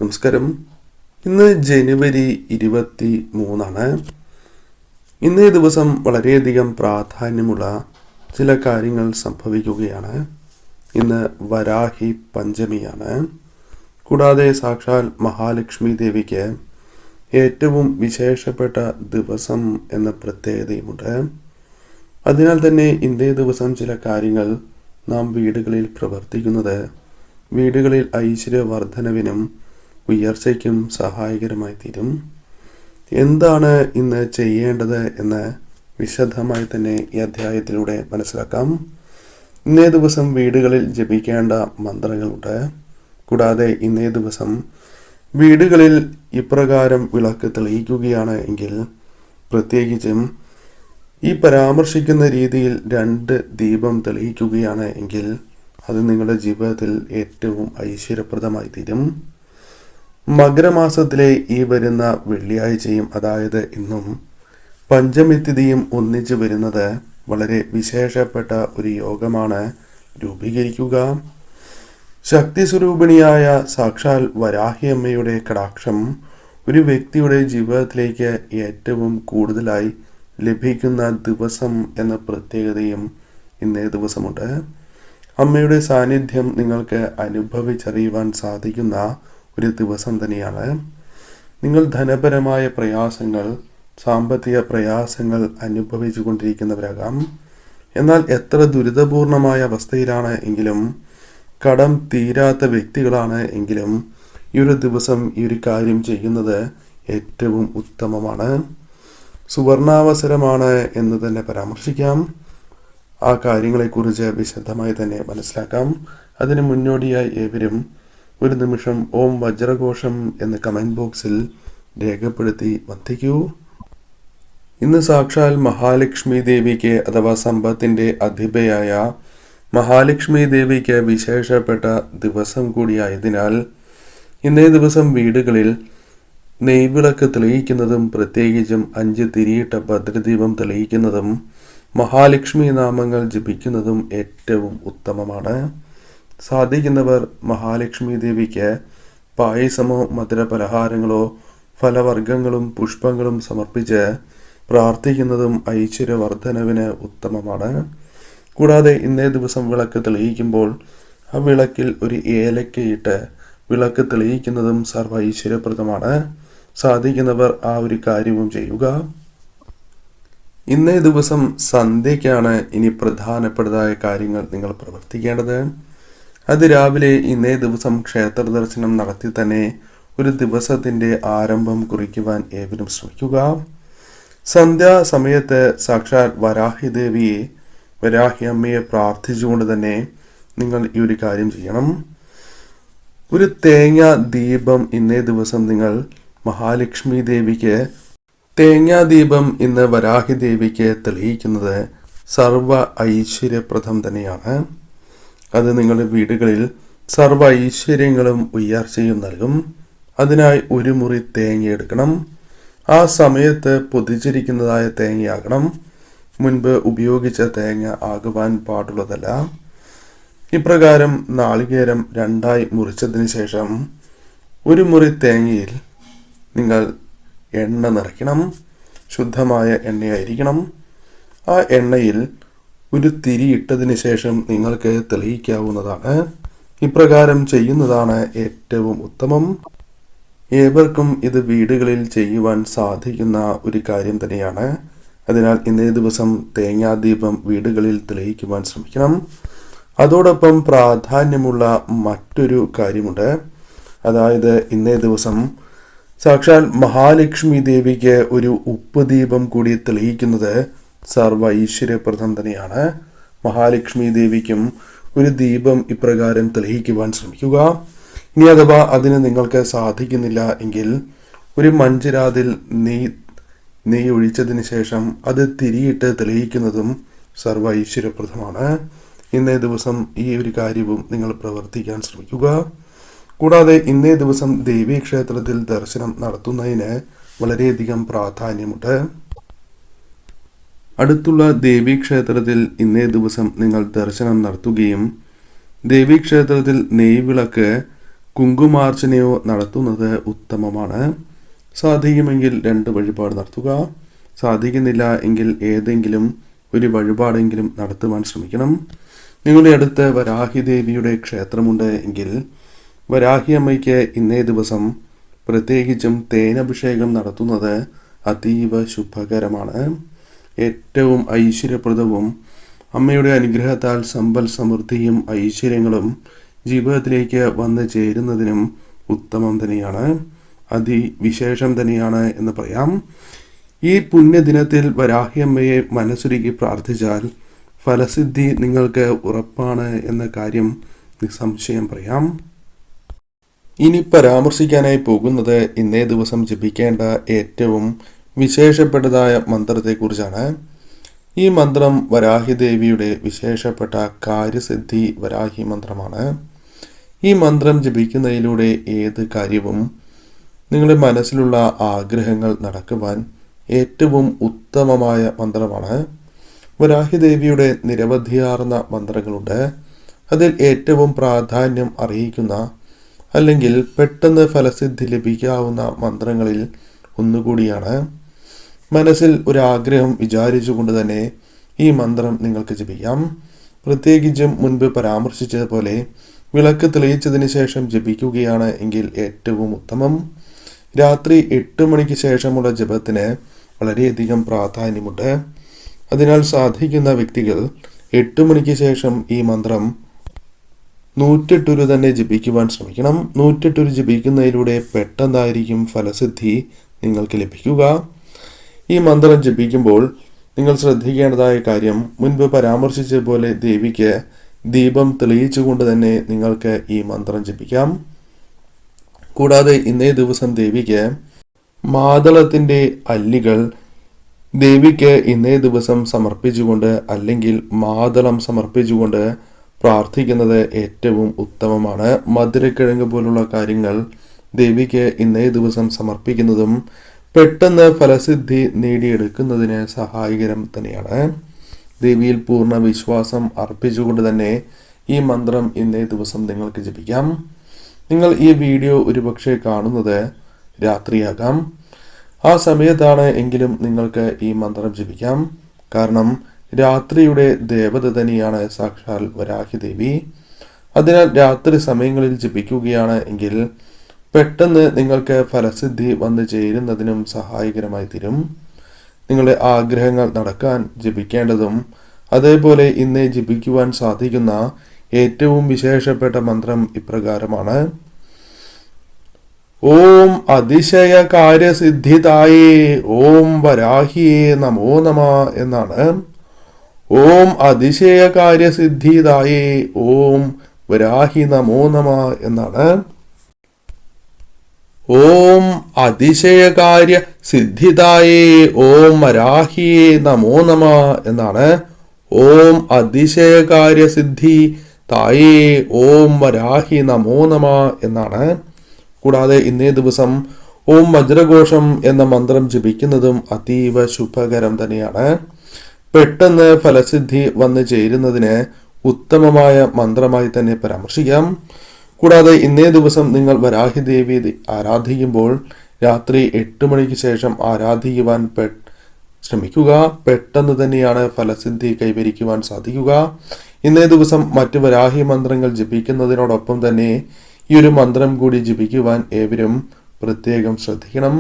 നമസ്കാരം. ഇന്ന് ജനുവരി 23. ഇന്നേ ദിവസം വളരെയധികം പ്രാധാന്യമുള്ള ചില കാര്യങ്ങൾ സംഭവിക്കുകയാണ്. ഇന്ന് വരാഹി പഞ്ചമിയാണ്. കൂടാതെ സാക്ഷാൽ മഹാലക്ഷ്മി ദേവിക്ക് ഏറ്റവും വിശേഷപ്പെട്ട ദിവസം എന്ന പ്രത്യേകതയുമുണ്ട്. അതിനാൽ തന്നെ ഇന്നേ ദിവസം ചില കാര്യങ്ങൾ നാം വീടുകളിൽ പ്രവർത്തിക്കുന്നത് വീടുകളിൽ ഐശ്വര്യവർദ്ധനവിനും ഉയർച്ചയ്ക്കും സഹായകരമായി തീരും. എന്താണ് ഇന്ന് ചെയ്യേണ്ടത് എന്ന് വിശദമായി തന്നെ ഈ അധ്യായത്തിലൂടെ മനസ്സിലാക്കാം. ഇന്നേ ദിവസം വീടുകളിൽ ജപിക്കേണ്ട മന്ത്രങ്ങളുണ്ട്. കൂടാതെ ഇന്നേ ദിവസം വീടുകളിൽ ഇപ്രകാരം വിളക്ക് തെളിയിക്കുകയാണ് എങ്കിൽ, പ്രത്യേകിച്ചും ഈ പരാമർശിക്കുന്ന രീതിയിൽ 2 ദീപം തെളിയിക്കുകയാണ് എങ്കിൽ അത് നിങ്ങളുടെ ജീവിതത്തിൽ ഏറ്റവും ഐശ്വര്യപ്രദമായി തീരും. മകരമാസത്തിലെ ഈ വരുന്ന വെള്ളിയാഴ്ചയും, അതായത് ഇന്നും പഞ്ചമി തിഥിയും ഒന്നിച്ചു വരുന്നത് വളരെ വിശേഷപ്പെട്ട ഒരു യോഗമാണ് രൂപീകരിക്കുക. ശക്തി സ്വരൂപിണിയായ സാക്ഷാൽ വരാഹി അമ്മയുടെ കടാക്ഷം ഒരു വ്യക്തിയുടെ ജീവിതത്തിലേക്ക് ഏറ്റവും കൂടുതലായി ലഭിക്കുന്ന ദിവസം എന്ന പ്രത്യേകതയും ഇന്നേ ദിവസമുണ്ട്. അമ്മയുടെ സാന്നിധ്യം നിങ്ങൾക്ക് അനുഭവിച്ചറിയുവാൻ സാധിക്കുന്ന ഒരു ദിവസം തന്നെയാണ്. നിങ്ങൾ ധനപരമായ പ്രയാസങ്ങൾ, സാമ്പത്തിക പ്രയാസങ്ങൾ അനുഭവിച്ചു കൊണ്ടിരിക്കുന്നവരാകാം. എന്നാൽ എത്ര ദുരിതപൂർണമായ അവസ്ഥയിലാണ് എങ്കിലും, കടം തീരാത്ത വ്യക്തികളാണ് എങ്കിലും, ഈ ഒരു ദിവസം ഈ ഒരു കാര്യം ചെയ്യുന്നത് ഏറ്റവും ഉത്തമമാണ്. സുവർണാവസരമാണ് എന്ന് തന്നെ പരാമർശിക്കാം. ആ കാര്യങ്ങളെക്കുറിച്ച് വിശദമായി തന്നെ മനസ്സിലാക്കാം. അതിന് മുന്നോടിയായി ഏവരും ഒരു നിമിഷം ഓം വജ്രഘോഷം എന്ന് കമൻറ്റ് ബോക്സിൽ രേഖപ്പെടുത്തി വന്ദിക്കൂ. ഇന്ന് സാക്ഷാൽ മഹാലക്ഷ്മി ദേവിക്ക് അഥവാ സമ്പത്തിൻ്റെ അധിപയായ മഹാലക്ഷ്മി ദേവിക്ക് വിശേഷപ്പെട്ട ദിവസം കൂടിയായതിനാൽ ഇന്നേ ദിവസം വീടുകളിൽ നെയ്വിളക്ക് തെളിയിക്കുന്നതും പ്രത്യേകിച്ചും 5 തിരിയിട്ട ഭദ്രദീപം തെളിയിക്കുന്നതും മഹാലക്ഷ്മി നാമങ്ങൾ ജപിക്കുന്നതും ഏറ്റവും ഉത്തമമാണ്. സാധിക്കുന്നവർ മഹാലക്ഷ്മി ദേവിക്ക് പായസമോ മധുരപലഹാരങ്ങളോ ഫലവർഗ്ഗങ്ങളും പുഷ്പങ്ങളും സമർപ്പിച്ച് പ്രാർത്ഥിക്കുന്നതും ഐശ്വര്യവർദ്ധനവിന് ഉത്തമമാണ്. കൂടാതെ ഇന്നേ ദിവസം വിളക്ക് തെളിയിക്കുമ്പോൾ ആ വിളക്കിൽ ഒരു ഏലക്കയിട്ട് വിളക്ക് തെളിയിക്കുന്നതും സർവ്വ ഐശ്വര്യപ്രദമാണ്. സാധിക്കുന്നവർ ആ ഒരു കാര്യവും ചെയ്യുക. ഇന്നേ ദിവസം സന്ധ്യയ്ക്കാണ് ഇനി പ്രധാനപ്പെട്ടതായ കാര്യങ്ങൾ നിങ്ങൾ പ്രവർത്തിക്കേണ്ടത്. അത് രാവിലെ ഇന്നേ ദിവസം ക്ഷേത്ര ദർശനം നടത്തി തന്നെ ഒരു ദിവസത്തിൻ്റെ ആരംഭം കുറിക്കുവാൻ ഏവരും ശ്രമിക്കുക. സന്ധ്യാസമയത്ത് സാക്ഷാൽ വരാഹി ദേവിയെ, വരാഹി അമ്മയെ പ്രാർത്ഥിച്ചുകൊണ്ട് തന്നെ നിങ്ങൾ ഈ ഒരു കാര്യം ചെയ്യണം. ഒരു തേങ്ങ ദീപം ഇന്നേ ദിവസം നിങ്ങൾ മഹാലക്ഷ്മി ദേവിക്ക്, തേങ്ങാദീപം ഇന്ന് വരാഹി ദേവിക്ക് തെളിയിക്കുന്നത് സർവ ഐശ്വര്യപ്രദം തന്നെയാണ്. അത് നിങ്ങളുടെ വീടുകളിൽ സർവ ഐശ്വര്യങ്ങളും ഉയർച്ചയും നൽകും. അതിനായി ഒരു മുറി തേങ്ങ എടുക്കണം. ആ സമയത്ത് പൊതിച്ചിരിക്കുന്നതായ തേങ്ങയാകണം. മുൻപ് ഉപയോഗിച്ച തേങ്ങ ആകുവാൻ പാടുള്ളതല്ല. ഇപ്രകാരം നാളികേരം 2ആയി മുറിച്ചതിന് ശേഷം ഒരു മുറി തേങ്ങയിൽ നിങ്ങൾ എണ്ണ നിറയ്ക്കണം. ശുദ്ധമായ എണ്ണയായിരിക്കണം. ആ എണ്ണയിൽ ഒരു തിരി ഇട്ടതിന് ശേഷം നിങ്ങൾക്ക് തെളിയിക്കാവുന്നതാണ്. ഇപ്രകാരം ചെയ്യുന്നതാണ് ഏറ്റവും ഉത്തമം. ഏവർക്കും ഇത് വീടുകളിൽ ചെയ്യുവാൻ സാധിക്കുന്ന ഒരു കാര്യം തന്നെയാണ്. അതിനാൽ ഇന്നേ ദിവസം തേങ്ങാദീപം വീടുകളിൽ തെളിയിക്കുവാൻ ശ്രമിക്കണം. അതോടൊപ്പം പ്രാധാന്യമുള്ള മറ്റൊരു കാര്യമുണ്ട്. അതായത് ഇന്നേ ദിവസം സാക്ഷാൽ മഹാലക്ഷ്മി ദേവിക്ക് ഒരു ഉപ്പ് ദീപം കൂടി തെളിയിക്കുന്നത് സർവ ഐശ്വര്യപ്രദം തന്നെയാണ്. മഹാലക്ഷ്മി ദേവിക്കും ഒരു ദീപം ഇപ്രകാരം തെളിയിക്കുവാൻ ശ്രമിക്കുക. ഇനി അഥവാ അതിന് നിങ്ങൾക്ക് സാധിക്കുന്നില്ല എങ്കിൽ ഒരു മൺചിരാതിൽ നെയ്യ് ഒഴിച്ചതിന് ശേഷം അത് തിരിയിട്ട് തെളിയിക്കുന്നതും സർവ ഐശ്വര്യപ്രദമാണ്. ഇന്നേ ദിവസം ഈ ഒരു കാര്യവും നിങ്ങൾ പ്രവർത്തിക്കാൻ ശ്രമിക്കുക. കൂടാതെ ഇന്നേ ദിവസം ദേവീക്ഷേത്രത്തിൽ ദർശനം നടത്തുന്നതിന് വളരെയധികം പ്രാധാന്യമുണ്ട്. അടുത്തുള്ള ദേവീക്ഷേത്രത്തിൽ ഇന്നേ ദിവസം നിങ്ങൾ ദർശനം നടത്തുകയും ദേവീക്ഷേത്രത്തിൽ നെയ്വിളക്ക് കുങ്കുമാർച്ചനയോ നടത്തുന്നത് ഉത്തമമാണ്. സാധിക്കുമെങ്കിൽ 2 വഴിപാട് നടത്തുക. സാധിക്കുന്നില്ല എങ്കിൽ ഏതെങ്കിലും ഒരു വഴിപാടെങ്കിലും നടത്തുവാൻ ശ്രമിക്കണം. നിങ്ങളുടെ അടുത്ത് വരാഹി ദേവിയുടെ ക്ഷേത്രമുണ്ട് എങ്കിൽ വരാഹി അമ്മയ്ക്ക് ഇന്നേ ദിവസം പ്രത്യേകിച്ചും തേനഭിഷേകം നടത്തുന്നത് അതീവ ശുഭകരമാണ്. ഏറ്റവും ഐശ്വര്യപ്രദവും അമ്മയുടെ അനുഗ്രഹത്താൽ സമ്പൽ സമൃദ്ധിയും ഐശ്വര്യങ്ങളും ജീവിതത്തിലേക്ക് വന്നു ചേരുന്നതിനും ഉത്തമം തന്നെയാണ്, അതിവിശേഷം തന്നെയാണ് എന്ന് പറയാം. ഈ പുണ്യദിനത്തിൽ വരാഹി അമ്മയെ മനസ്സുരുക്കി പ്രാർത്ഥിച്ചാൽ ഫലസിദ്ധി നിങ്ങൾക്ക് ഉറപ്പാണ് എന്ന കാര്യം നിസ്സംശയം പറയാം. ഇനി പരാമർശിക്കാനായി പോകുന്നത് ഇന്നേ ദിവസം ജപിക്കേണ്ട ഏറ്റവും വിശേഷപ്പെട്ടതായ മന്ത്രത്തെക്കുറിച്ചാണ്. ഈ മന്ത്രം വരാഹി ദേവിയുടെ വിശേഷപ്പെട്ട കാര്യസിദ്ധി വരാഹി മന്ത്രമാണ്. ഈ മന്ത്രം ജപിക്കുന്നതിലൂടെ ഏത് കാര്യവും നിങ്ങളുടെ മനസ്സിലുള്ള ആഗ്രഹങ്ങൾ നടക്കുവാൻ ഏറ്റവും ഉത്തമമായ മന്ത്രമാണ്. വരാഹി ദേവിയുടെ നിരവധിയാർന്ന മന്ത്രങ്ങളുണ്ട്. അതിൽ ഏറ്റവും പ്രാധാന്യം അറിയിക്കുന്ന അല്ലെങ്കിൽ പെട്ടെന്ന് ഫലസിദ്ധി ലഭിക്കാവുന്ന മന്ത്രങ്ങളിൽ ഒന്നുകൂടിയാണ്. മനസ്സിൽ ഒരാഗ്രഹം വിചാരിച്ചുകൊണ്ട് തന്നെ ഈ മന്ത്രം നിങ്ങൾക്ക് ജപിക്കാം. പ്രത്യേകിച്ചും മുൻപ് പരാമർശിച്ചതുപോലെ വിളക്ക് തെളിയിച്ചതിന് ശേഷം ജപിക്കുകയാണ് എങ്കിൽ ഏറ്റവും ഉത്തമം. രാത്രി 8 മണിക്ക് ശേഷമുള്ള ജപത്തിന് വളരെയധികം പ്രാധാന്യമുണ്ട്. അതിനാൽ സാധിക്കുന്ന വ്യക്തികൾ 8 മണിക്ക് ശേഷം ഈ മന്ത്രം 108 തന്നെ ജപിക്കുവാൻ ശ്രമിക്കണം. 108 ജപിക്കുന്നതിലൂടെ പെട്ടെന്നായിരിക്കും ഫലസിദ്ധി നിങ്ങൾക്ക് ലഭിക്കുക. ഈ മന്ത്രം ജപിക്കുമ്പോൾ നിങ്ങൾ ശ്രദ്ധിക്കേണ്ടതായ കാര്യം, മുൻപ് പരാമർശിച്ചതുപോലെ ദേവിക്ക് ദീപം തെളിയിച്ചുകൊണ്ട് തന്നെ നിങ്ങൾക്ക് ഈ മന്ത്രം ജപിക്കാം. കൂടാതെ ഇന്നേ ദിവസം ദേവിക്ക് മാതളത്തിൻ്റെ അല്ലികൾ ദേവിക്ക് ഇന്നേ ദിവസം സമർപ്പിച്ചുകൊണ്ട് അല്ലെങ്കിൽ മാതളം സമർപ്പിച്ചുകൊണ്ട് പ്രാർത്ഥിക്കുന്നത് ഏറ്റവും ഉത്തമമാണ്. മധുരക്കിഴങ്ങ് പോലുള്ള കാര്യങ്ങൾ ദേവിക്ക് ഇന്നേ ദിവസം സമർപ്പിക്കുന്നതും പെട്ടെന്ന് ഫലസിദ്ധി നേടിയെടുക്കുന്നതിന് സഹായകരം തന്നെയാണ്. ദേവിയിൽ പൂർണ്ണ വിശ്വാസം അർപ്പിച്ചുകൊണ്ട് തന്നെ ഈ മന്ത്രം ഇന്നേ ദിവസം നിങ്ങൾക്ക് ജപിക്കാം. നിങ്ങൾ ഈ വീഡിയോ ഒരുപക്ഷെ കാണുന്നത് രാത്രിയാകാം. ആ സമയത്താണ് എങ്കിലും നിങ്ങൾക്ക് ഈ മന്ത്രം ജപിക്കാം. കാരണം രാത്രിയുടെ ദേവത തന്നെയാണ് സാക്ഷാൽ വരാഹി ദേവി. അതിനാൽ രാത്രി സമയങ്ങളിൽ ജപിക്കുകയാണ് എങ്കിൽ പെട്ടെന്ന് നിങ്ങൾക്ക് ഫലസിദ്ധി വന്നു ചേരുന്നതിനും സഹായകരമായി തീരും. നിങ്ങളുടെ ആഗ്രഹങ്ങൾ നടക്കാൻ ജപിക്കേണ്ടതും അതേപോലെ ഇന്ന് ജപിക്കുവാൻ സാധിക്കുന്ന ഏറ്റവും വിശേഷപ്പെട്ട മന്ത്രം ഇപ്രകാരമാണ്. ഓം അതിശയ കാര്യസിദ്ധിതായേ ഓം വരാഹിയേ നമോ നമ എന്നാണ്. ഓം അതിശയ കാര്യസിദ്ധിതായേ ഓം വരാഹി നമോ നമ എന്നാണ്. ഓം അതിശയകാര്യ സിദ്ധിതായേ ഓം വരാഹിയേ നമോ നമ എന്നാണ്. ഓം അതിശയകാര്യ സിദ്ധി തായേ ഓം വരാഹി നമോ നമ എന്നാണ്. കൂടാതെ ഇന്നേ ദിവസം ഓം വജ്രഘോഷം എന്ന മന്ത്രം ജപിക്കുന്നതും അതീവ ശുഭകരം തന്നെയാണ്. പെട്ടെന്ന് ഫലസിദ്ധി വന്നു ചേരുന്നതിന് ഉത്തമമായ മന്ത്രമായി തന്നെ പരാമർശിക്കാം. കൂടാതെ ഇന്നേ ദിവസം നിങ്ങൾ വരാഹി ദേവി ആരാധിക്കുമ്പോൾ രാത്രി 8 മണിക്ക് ശേഷം ആരാധിക്കുവാൻ ശ്രമിക്കുക. പെട്ടെന്ന് തന്നെയാണ് ഫലസിദ്ധി കൈവരിക്കുവാൻ സാധിക്കുക. ഇന്നേ ദിവസം മറ്റ് വരാഹി മന്ത്രങ്ങൾ ജപിക്കുന്നതിനോടൊപ്പം തന്നെ ഈ ഒരു മന്ത്രം കൂടി ജപിക്കുവാൻ ഏവരും പ്രത്യേകം ശ്രദ്ധിക്കണം.